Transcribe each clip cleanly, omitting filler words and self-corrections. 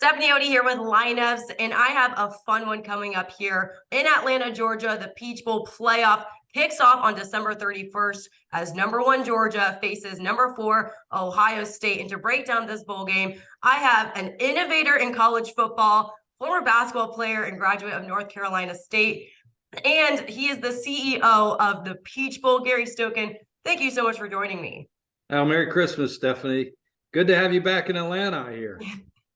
Stephanie Odie here with lineups, and I have a fun one coming up here in Atlanta, Georgia. The Peach Bowl playoff kicks off on December 31st as number 1 Georgia faces number 4 Ohio State. And to break down this bowl game, I have an innovator in college football, former basketball player and graduate of North Carolina State, and he is the CEO of the Peach Bowl, Gary Stokan. Thank you so much for joining me. Oh, Merry Christmas, Stephanie. Good to have you back in Atlanta here.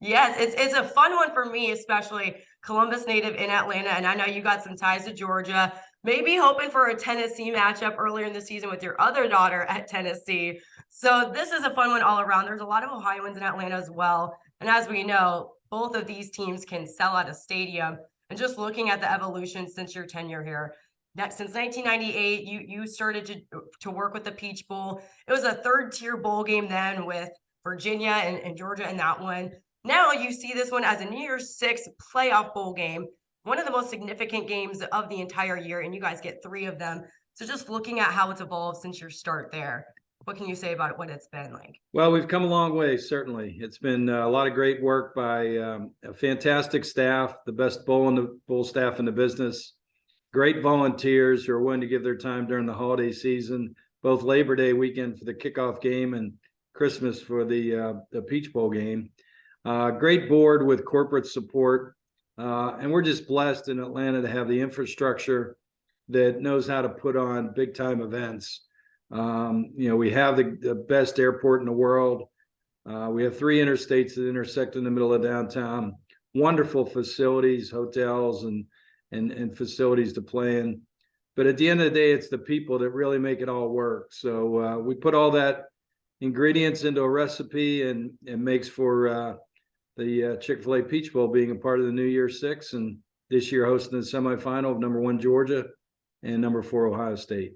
Yes, it's a fun one for me, especially Columbus native in Atlanta. And I know you got some ties to Georgia, maybe hoping for a Tennessee matchup earlier in the season with your other daughter at Tennessee. So this is a fun one all around. There's a lot of Ohioans in Atlanta as well. And as we know, both of these teams can sell out a stadium. And just looking at the evolution since your tenure here, since 1998, you started to work with the Peach Bowl. It was a third-tier bowl game then with Virginia and Georgia in that one. Now you see this one as a New Year's Six playoff bowl game, one of the most significant games of the entire year, and you guys get 3 of them. So just looking at how it's evolved since your start there, what can you say about it, what it's been like? Well, we've come a long way, certainly. It's been a lot of great work by a fantastic staff, the best bowl staff in the business, great volunteers who are willing to give their time during the holiday season, both Labor Day weekend for the kickoff game and Christmas for the Peach Bowl game. Great board with corporate support. And we're just blessed in Atlanta to have the infrastructure that knows how to put on big time events. We have the best airport in the world. We have 3 interstates that intersect in the middle of downtown, wonderful facilities, hotels and facilities to play in. But at the end of the day, it's the people that really make it all work. So we put all that ingredients into a recipe and it makes for the Chick-fil-A Peach Bowl being a part of the New Year's Six, and this year hosting the semifinal of number 1 Georgia and number 4 Ohio State.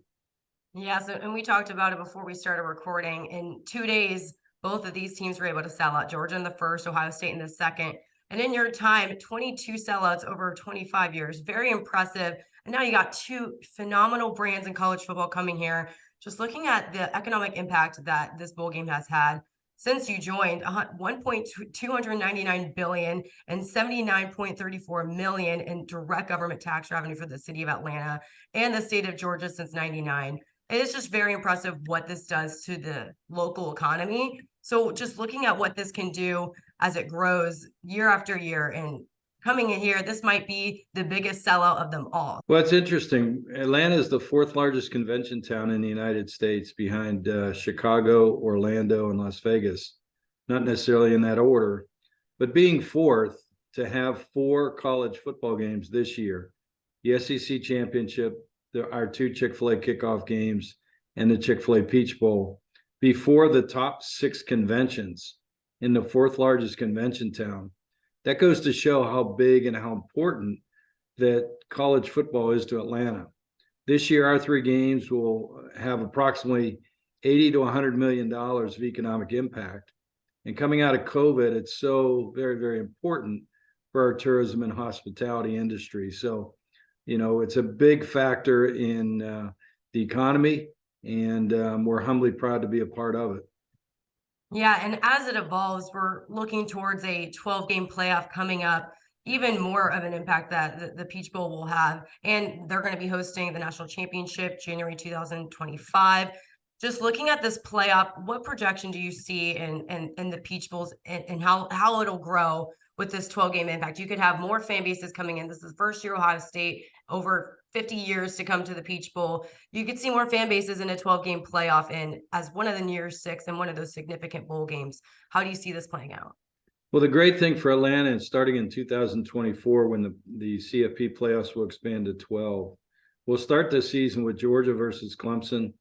Yeah, so and we talked about it before we started recording. In 2 days, both of these teams were able to sell out. Georgia in the first, Ohio State in the second. And in your time, 22 sellouts over 25 years. Very impressive. And now you got 2 phenomenal brands in college football coming here. Just looking at the economic impact that this bowl game has had since you joined, $1.299 billion and $79.34 million in direct government tax revenue for the city of Atlanta and the state of Georgia since '99. It's just very impressive what this does to the local economy. So just looking at what this can do as it grows year after year and coming in here, this might be the biggest sellout of them all. Well, it's interesting. Atlanta is the 4th largest convention town in the United States behind Chicago, Orlando, and Las Vegas. Not necessarily in that order, but being 4th, to have 4 college football games this year, the SEC Championship, our 2 Chick-fil-A kickoff games, and the Chick-fil-A Peach Bowl, before the top 6 conventions in the 4th largest convention town. That goes to show how big and how important that college football is to Atlanta. This year, our 3 games will have approximately $80 to $100 million of economic impact. And coming out of COVID, it's so very, very important for our tourism and hospitality industry. So, it's a big factor in the economy, and we're humbly proud to be a part of it. Yeah, and as it evolves, we're looking towards a 12-game playoff coming up, even more of an impact that the Peach Bowl will have. And they're going to be hosting the national championship January 2025. Just looking at this playoff, what projection do you see in the Peach Bowls and how it'll grow with this 12-game impact? You could have more fan bases coming in. This is the first year Ohio State over 50 years to come to the Peach Bowl. You could see more fan bases in a 12-game playoff and as one of the New Year's Six and one of those significant bowl games. How do you see this playing out? Well, the great thing for Atlanta, and starting in 2024, when the CFP playoffs will expand to 12, we'll start this season with Georgia versus Clemson,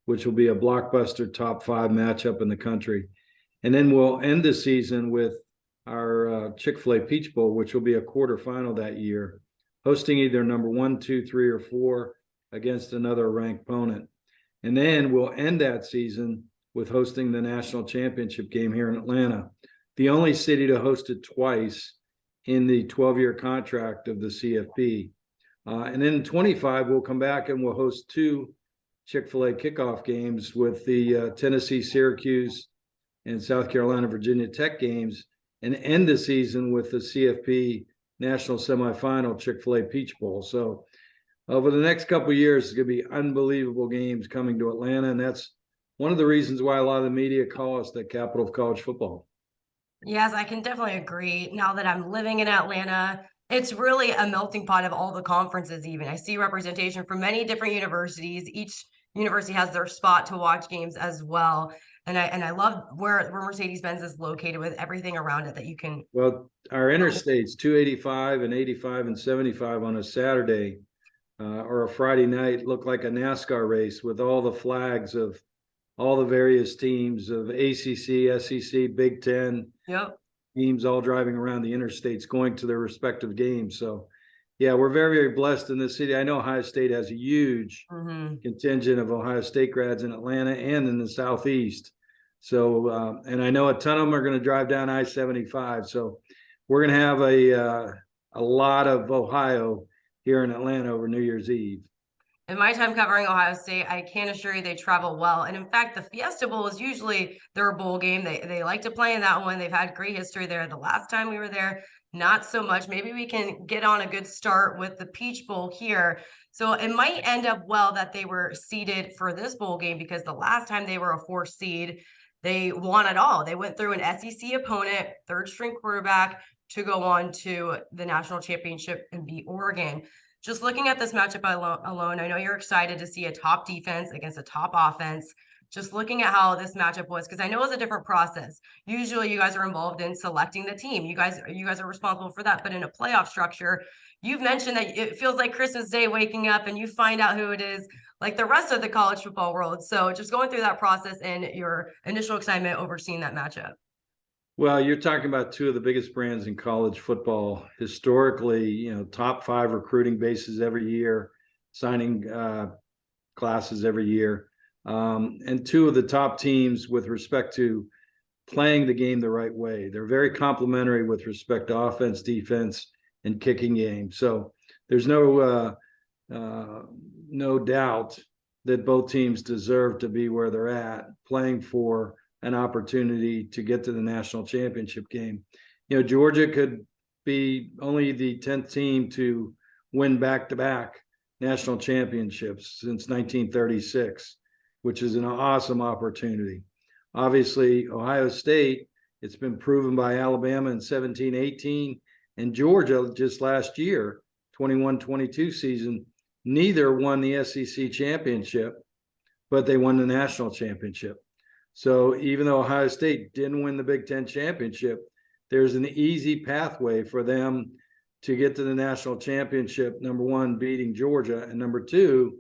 which will be a blockbuster top 5 matchup in the country. And then we'll end the season with our Chick-fil-A Peach Bowl, which will be a quarterfinal that year, hosting either number 1, 2, 3, or 4 against another ranked opponent. And then we'll end that season with hosting the national championship game here in Atlanta, the only city to host it twice in the 12-year contract of the CFP. And then in 25, we'll come back and we'll host 2 Chick-fil-A kickoff games with the Tennessee, Syracuse, and South Carolina, Virginia Tech games. and end the season with the CFP national semifinal, Chick-fil-A Peach Bowl. So over the next couple of years, it's going to be unbelievable games coming to Atlanta, and that's one of the reasons why a lot of the media call us the capital of college football. Yes, I can definitely agree. Now that I'm living in Atlanta, it's really a melting pot of all the conferences even. I see representation from many different universities. Each university has their spot to watch games as well. And I love where Mercedes-Benz is located with everything around it that you can. Well, our interstates, 285 and 85 and 75 on a Saturday or a Friday night look like a NASCAR race with all the flags of all the various teams of ACC, SEC, Big Ten. Yep. Teams all driving around the interstates going to their respective games. So, yeah, we're very, very blessed in this city. I know Ohio State has a huge contingent of Ohio State grads in Atlanta and in the Southeast. So, and I know a ton of them are going to drive down I-75. So we're going to have a lot of Ohio here in Atlanta over New Year's Eve. In my time covering Ohio State, I can assure you they travel well. And in fact, the Fiesta Bowl is usually their bowl game. They like to play in that one. They've had great history there. The last time we were there, not so much. Maybe we can get on a good start with the Peach Bowl here. So it might end up well that they were seeded for this bowl game, because the last time they were a 4 seed, they won it all. They went through an SEC opponent, third string quarterback, to go on to the national championship and beat Oregon. Just looking at this matchup alone, I know you're excited to see a top defense against a top offense. Just looking at how this matchup was, because I know it's a different process. Usually you guys are involved in selecting the team. You guys are responsible for that. But in a playoff structure, you've mentioned that it feels like Christmas Day waking up and you find out who it is, like the rest of the college football world. So just going through that process and your initial excitement over seeing that matchup. Well, you're talking about two of the biggest brands in college football historically, top 5 recruiting bases every year, signing classes every year, and two of the top teams with respect to playing the game the right way. They're very complementary with respect to offense, defense, and kicking game. So there's no doubt that both teams deserve to be where they're at, playing for an opportunity to get to the national championship game. Georgia could be only the 10th team to win back-to-back national championships since 1936, which is an awesome opportunity. Obviously, Ohio State, it's been proven by Alabama in 17-18 and Georgia just last year, 21-22 season, neither won the SEC championship, but they won the national championship. So even though Ohio State didn't win the Big Ten championship, there's an easy pathway for them to get to the national championship. Number one, beating Georgia, and number two,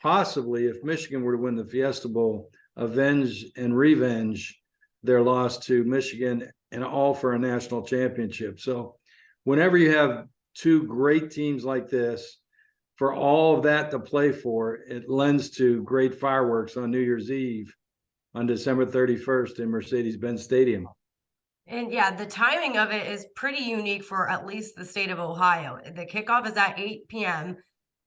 possibly if Michigan were to win the Fiesta Bowl, avenge and revenge their loss to Michigan, and all for a national championship. So whenever you have two great teams like this, for all of that to play for, it lends to great fireworks on New Year's Eve on December 31st in Mercedes-Benz Stadium. And yeah, the timing of it is pretty unique for at least the state of Ohio. The kickoff is at 8 p.m.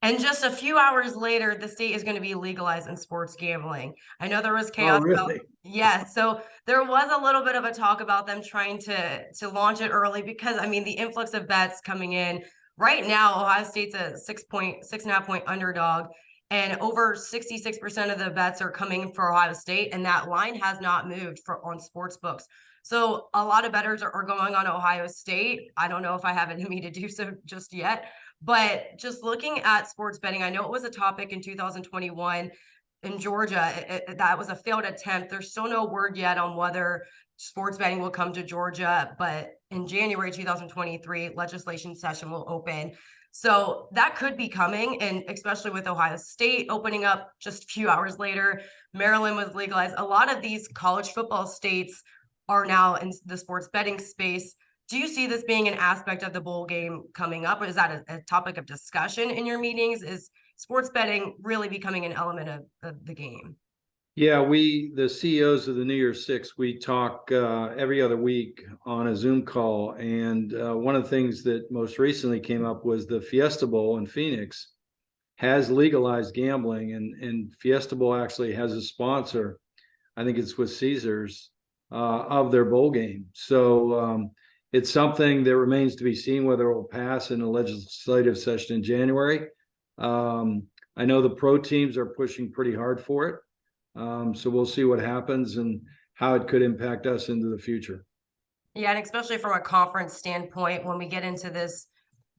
And just a few hours later, the state is going to be legalized in sports gambling. I know there was chaos. Oh, really? Yes. So there was a little bit of a talk about them trying to launch it early, because, I mean, the influx of bets coming in. Right now, Ohio State's a 6.5 point underdog. And over 66% of the bets are coming for Ohio State, and that line has not moved on sports books. So a lot of bettors are going on Ohio State. I don't know if I have it in me to do so just yet, but just looking at sports betting, I know it was a topic in 2021 in Georgia. That was a failed attempt. There's still no word yet on whether sports betting will come to Georgia, but in January 2023, legislation session will open. So that could be coming, and especially with Ohio State opening up just a few hours later, Maryland was legalized. A lot of these college football states are now in the sports betting space. Do you see this being an aspect of the bowl game coming up? Or is that a topic of discussion in your meetings? Is sports betting really becoming an element of the game? Yeah, the CEOs of the New Year's Six, we talk every other week on a Zoom call. And one of the things that most recently came up was the Fiesta Bowl in Phoenix has legalized gambling. And Fiesta Bowl actually has a sponsor. I think it's with Caesars. of their bowl game. So it's something that remains to be seen whether it will pass in a legislative session in January. I know the pro teams are pushing pretty hard for it. So we'll see what happens and how it could impact us into the future. Yeah, and especially from a conference standpoint, when we get into this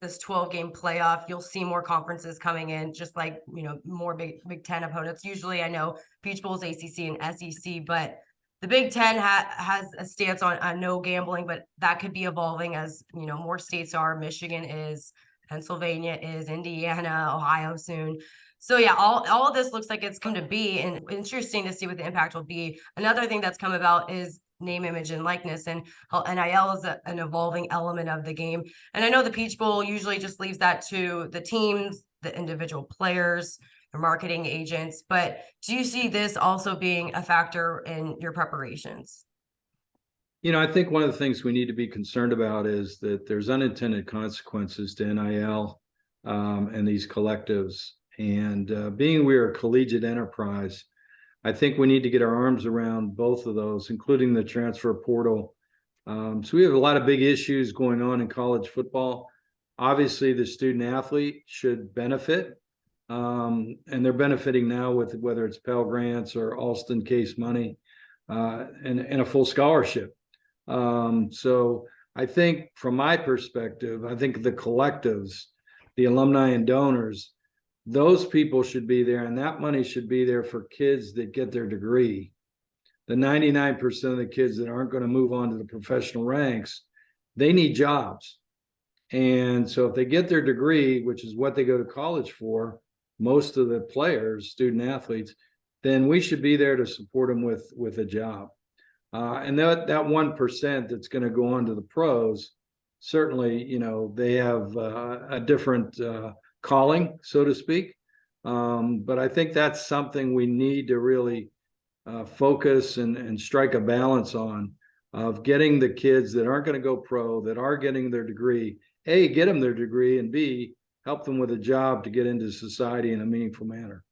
12-game playoff, you'll see more conferences coming in, just like, more Big Ten opponents. Usually I know Peach Bowl's ACC and SEC, but the Big Ten has a stance on no gambling, but that could be evolving as, more states are. Michigan is, Pennsylvania is, Indiana, Ohio soon. So yeah, all of this looks like it's come to be, and interesting to see what the impact will be. Another thing that's come about is name, image, and likeness, and NIL is an evolving element of the game. And I know the Peach Bowl usually just leaves that to the teams, the individual players, the marketing agents. But do you see this also being a factor in your preparations? I think one of the things we need to be concerned about is that there's unintended consequences to NIL and these collectives. And being we're a collegiate enterprise, I think we need to get our arms around both of those, including the transfer portal. So we have a lot of big issues going on in college football. Obviously, the student athlete should benefit, and they're benefiting now with whether it's Pell Grants or Alston Case money and a full scholarship. So I think from my perspective, I think the collectives, the alumni and donors, those people should be there, and that money should be there for kids that get their degree. The 99% of the kids that aren't going to move on to the professional ranks, they need jobs. And so if they get their degree, which is what they go to college for, most of the players, student athletes, then we should be there to support them with a job. And that 1% that's going to go on to the pros, certainly, they have a different calling, so to speak. But I think that's something we need to really focus and strike a balance on, of getting the kids that aren't going to go pro, that are getting their degree, A, get them their degree, and B, help them with a job to get into society in a meaningful manner.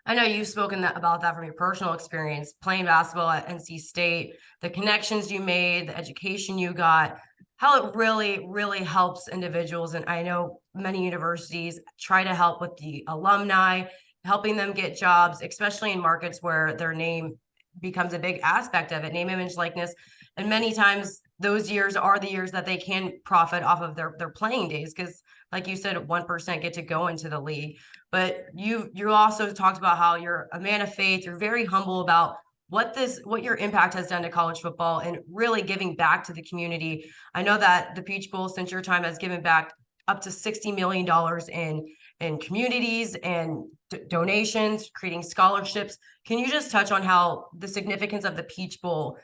I know you've spoken about that from your personal experience playing basketball at NC State, the connections you made, the education you got, how it really, really helps individuals. And I know many universities try to help with the alumni, helping them get jobs, especially in markets where their name becomes a big aspect of it, name, image, likeness. And many times those years are the years that they can profit off of their playing days, because like you said, 1% get to go into the league. But you also talked about how you're a man of faith. You're very humble about what your impact has done to college football and really giving back to the community. I know that the Peach Bowl, since your time, has given back up to $60 million in communities and donations, creating scholarships. Can you just touch on how the significance of the Peach Bowl,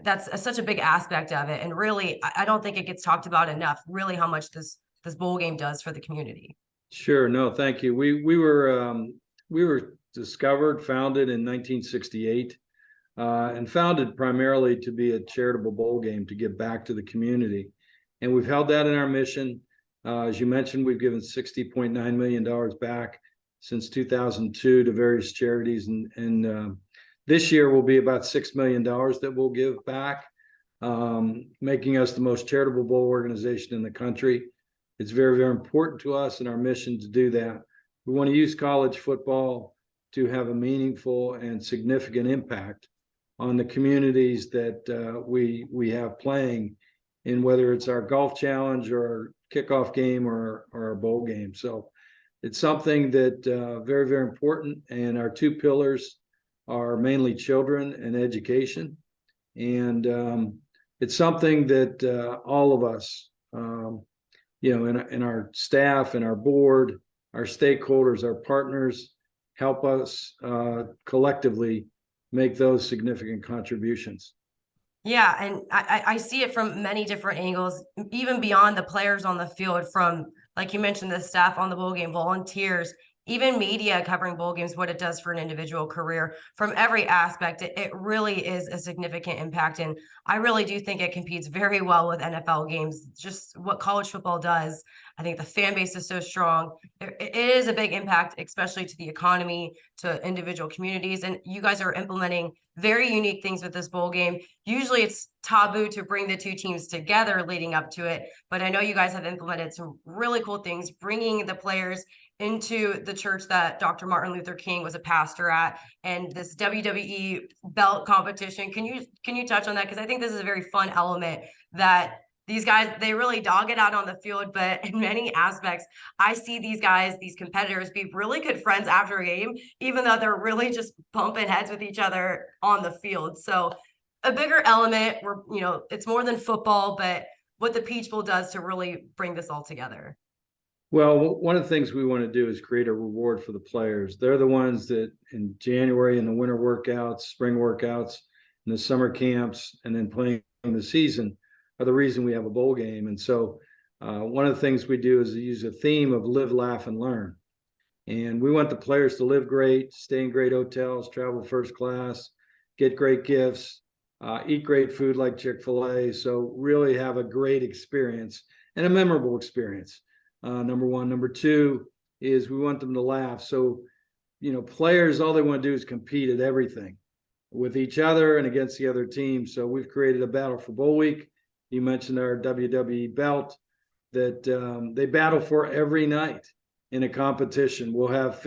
that's such a big aspect of it? And really, I don't think it gets talked about enough, really how much this bowl game does for the community. Sure. No, thank you. We were founded in 1968, and founded primarily to be a charitable bowl game to give back to the community. And we've held that in our mission. As you mentioned, we've given $60.9 million back since 2002 to various charities. And this year will be about $6 million that we'll give back, making us the most charitable bowl organization in the country. It's very, very important to us and our mission to do that. We want to use college football to have a meaningful and significant impact on the communities that we have playing in, whether it's our golf challenge or our kickoff game or our bowl game. So it's something that very, very important. And our two pillars are mainly children and education. And it's something that all of us, in our staff and our board, our stakeholders, our partners, help us collectively make those significant contributions. Yeah, and I see it from many different angles, even beyond the players on the field, from, like you mentioned, the staff on the bowl game, volunteers, even media covering bowl games, what it does for an individual career from every aspect. It really is a significant impact. And I really do think it competes very well with NFL games, just what college football does. I think the fan base is so strong. It is a big impact, especially to the economy, to individual communities. And you guys are implementing very unique things with this bowl game. Usually it's taboo to bring the two teams together leading up to it, but I know you guys have implemented some really cool things, bringing the players into the church that Dr. Martin Luther King was a pastor at, and this WWE belt competition. Can you touch on that? Because I think this is a very fun element that these guys, they really dog it out on the field, but in many aspects, I see these guys, these competitors, be really good friends after a game, even though they're really just bumping heads with each other on the field. So a bigger element where, it's more than football, but what the Peach Bowl does to really bring this all together. Well, one of the things we want to do is create a reward for the players. They're the ones that in January, in the winter workouts, spring workouts, in the summer camps, and then playing the season are the reason we have a bowl game. And so one of the things we do is use a theme of live, laugh, and learn. And we want the players to live great, stay in great hotels, travel first class, get great gifts, eat great food like Chick-fil-A. So really have a great experience and a memorable experience. Number one. Number two is we want them to laugh. So, players, all they want to do is compete at everything with each other and against the other team. So we've created a battle for bowl week. You mentioned our WWE belt that they battle for every night in a competition. We'll have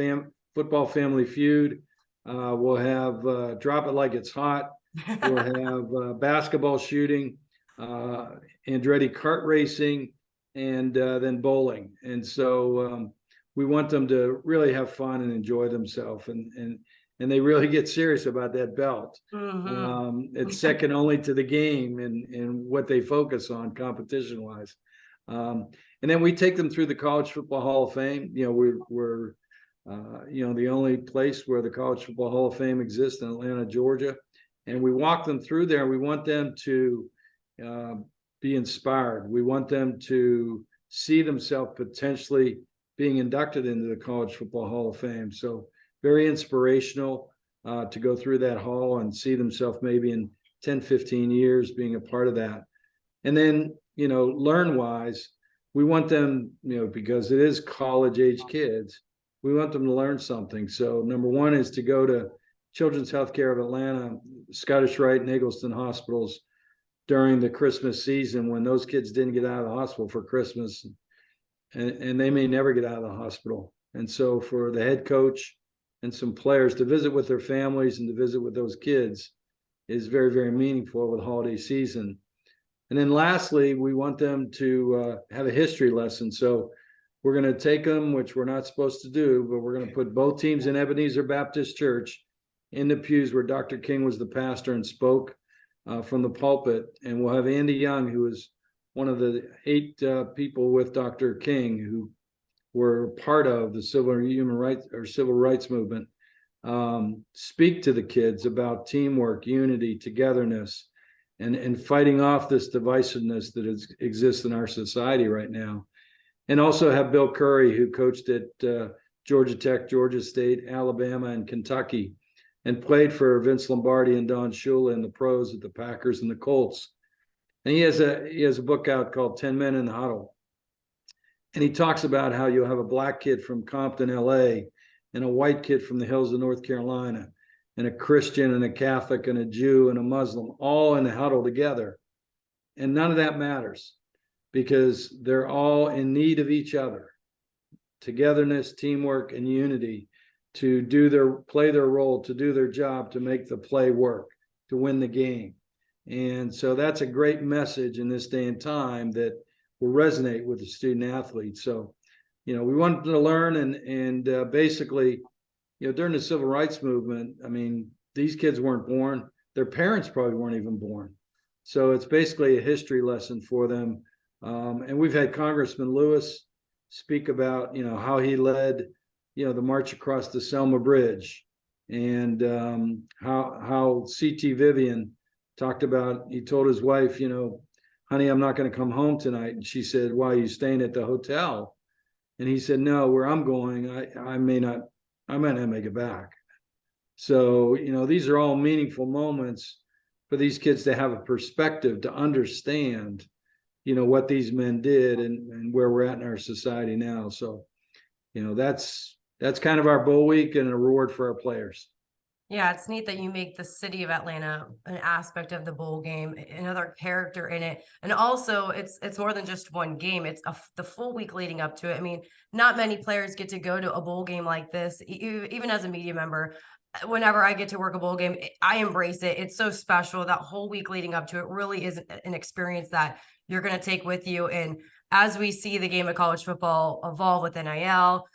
football family feud. We'll have drop it like it's hot. We'll have basketball shooting, Andretti kart racing, and then bowling. And so we want them to really have fun and enjoy themselves. And they really get serious about that belt. Mm-hmm. It's second only to the game and what they focus on competition wise. And then we take them through the College Football Hall of Fame. We're the only place where the College Football Hall of Fame exists in Atlanta, Georgia. And we walk them through there. We want them to be inspired. We want them to see themselves potentially being inducted into the College Football Hall of Fame. So very inspirational to go through that hall and see themselves maybe in 10, 15 years being a part of that. And then, learn wise, we want them, because it is college age kids, we want them to learn something. So number one is to go to Children's Healthcare of Atlanta, Scottish Rite and Eggleston hospitals during the Christmas season when those kids didn't get out of the hospital for Christmas, and they may never get out of the hospital. And so for the head coach and some players to visit with their families and to visit with those kids is very, very meaningful with the holiday season. And then lastly, we want them to have a history lesson. So we're going to take them, which we're not supposed to do, but we're going to put both teams in Ebenezer Baptist Church in the pews where Dr. King was the pastor and spoke from the pulpit. And we'll have Andy Young, who is one of the 8 people with Dr. King who were part of the civil rights movement, speak to the kids about teamwork, unity, togetherness, and fighting off this divisiveness that exists in our society right now. And also have Bill Curry, who coached at Georgia Tech, Georgia State, Alabama, and Kentucky, and played for Vince Lombardi and Don Shula in the pros at the Packers and the Colts. And he has a book out called 10 Men in the Huddle. And he talks about how you'll have a black kid from Compton, LA, and a white kid from the hills of North Carolina, and a Christian and a Catholic and a Jew and a Muslim all in the huddle together. And none of that matters because they're all in need of each other. Togetherness, teamwork, and unity to play their role, to do their job, to make the play work, to win the game. And so that's a great message in this day and time that will resonate with the student athletes. So, we want them to learn and basically, during the civil rights movement, I mean, these kids weren't born. Their parents probably weren't even born. So it's basically a history lesson for them. And we've had Congressman Lewis speak about, how he led, the march across the Selma Bridge, and how C.T. Vivian talked about, he told his wife, honey, I'm not going to come home tonight. And she said, why are you staying at the hotel? And he said, no, where I'm going, I might not make it back. So, these are all meaningful moments for these kids to have a perspective, to understand, what these men did and where we're at in our society now. So, that's kind of our Bowl Week and a reward for our players. Yeah, it's neat that you make the city of Atlanta an aspect of the bowl game, another character in it. And also it's more than just one game. It's the full week leading up to it. I mean, not many players get to go to a bowl game like this. Even as a media member, whenever I get to work a bowl game, I embrace it. It's so special. That whole week leading up to it really is an experience that you're going to take with you. And as we see the game of college football evolve with NIL,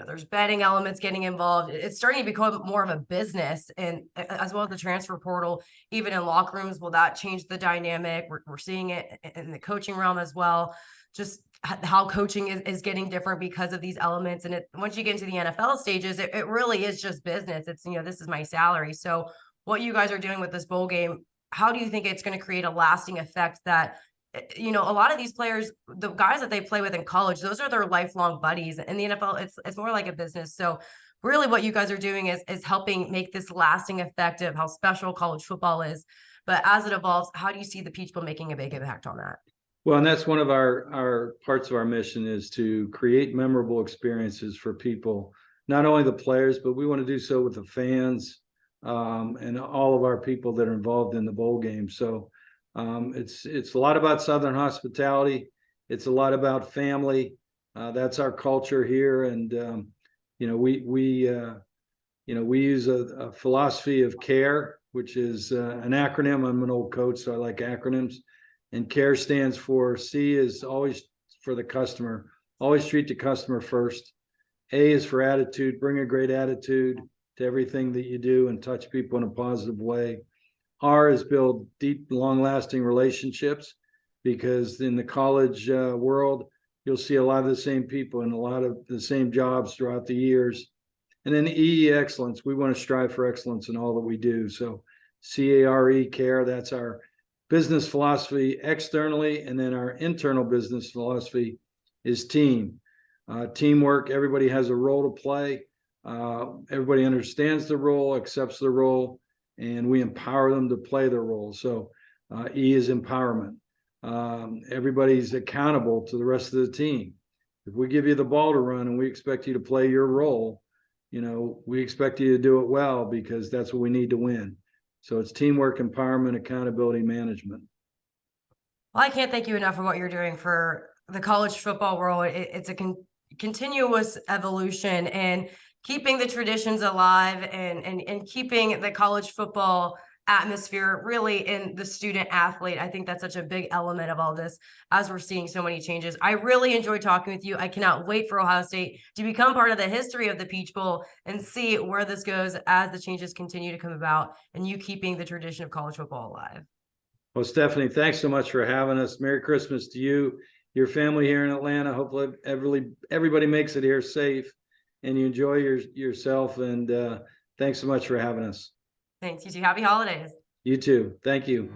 there's betting elements getting involved. It's starting to become more of a business, and as well as the transfer portal, even in locker rooms, will that change the dynamic? We're seeing it in the coaching realm as well. Just how coaching is getting different because of these elements. And once you get into the NFL stages, it really is just business. It's, this is my salary. So what you guys are doing with this bowl game, how do you think it's going to create a lasting effect that, a lot of these players, the guys that they play with in college, those are their lifelong buddies. In the NFL, it's more like a business. So really what you guys are doing is helping make this lasting effect of how special college football is. But as it evolves, how do you see the Peach Bowl making a big impact on that? Well, and that's one of our parts of our mission, is to create memorable experiences for people, not only the players, but we want to do so with the fans, and all of our people that are involved in the bowl game. So it's a lot about Southern hospitality. It's a lot about family. That's our culture here. And, we use a philosophy of CARE, which is an acronym. I'm an old coach, so I like acronyms. And CARE stands for, C is always for the customer. Always treat the customer first. A is for attitude. Bring a great attitude to everything that you do and touch people in a positive way. R is build deep, long-lasting relationships, because in the college world, you'll see a lot of the same people in a lot of the same jobs throughout the years. And then E, excellence. We want to strive for excellence in all that we do. So CARE, CARE, that's our business philosophy externally. And then our internal business philosophy is team. Teamwork. Everybody has a role to play. Everybody understands the role, accepts the role, and we empower them to play their role. So E is empowerment. Everybody's accountable to the rest of the team. If we give you the ball to run and we expect you to play your role, we expect you to do it well, because that's what we need to win. So it's teamwork, empowerment, accountability, management. Well, I can't thank you enough for what you're doing for the college football world. It's a continuous evolution, and keeping the traditions alive and keeping the college football atmosphere really in the student athlete. I think that's such a big element of all this, as we're seeing so many changes. I really enjoyed talking with you. I cannot wait for Ohio State to become part of the history of the Peach Bowl and see where this goes as the changes continue to come about, and you keeping the tradition of college football alive. Well, Stephanie, thanks so much for having us. Merry Christmas to you, your family here in Atlanta. Hopefully everybody makes it here safe and you enjoy yourself. And thanks so much for having us. Thanks. You too. Happy holidays. You too. Thank you.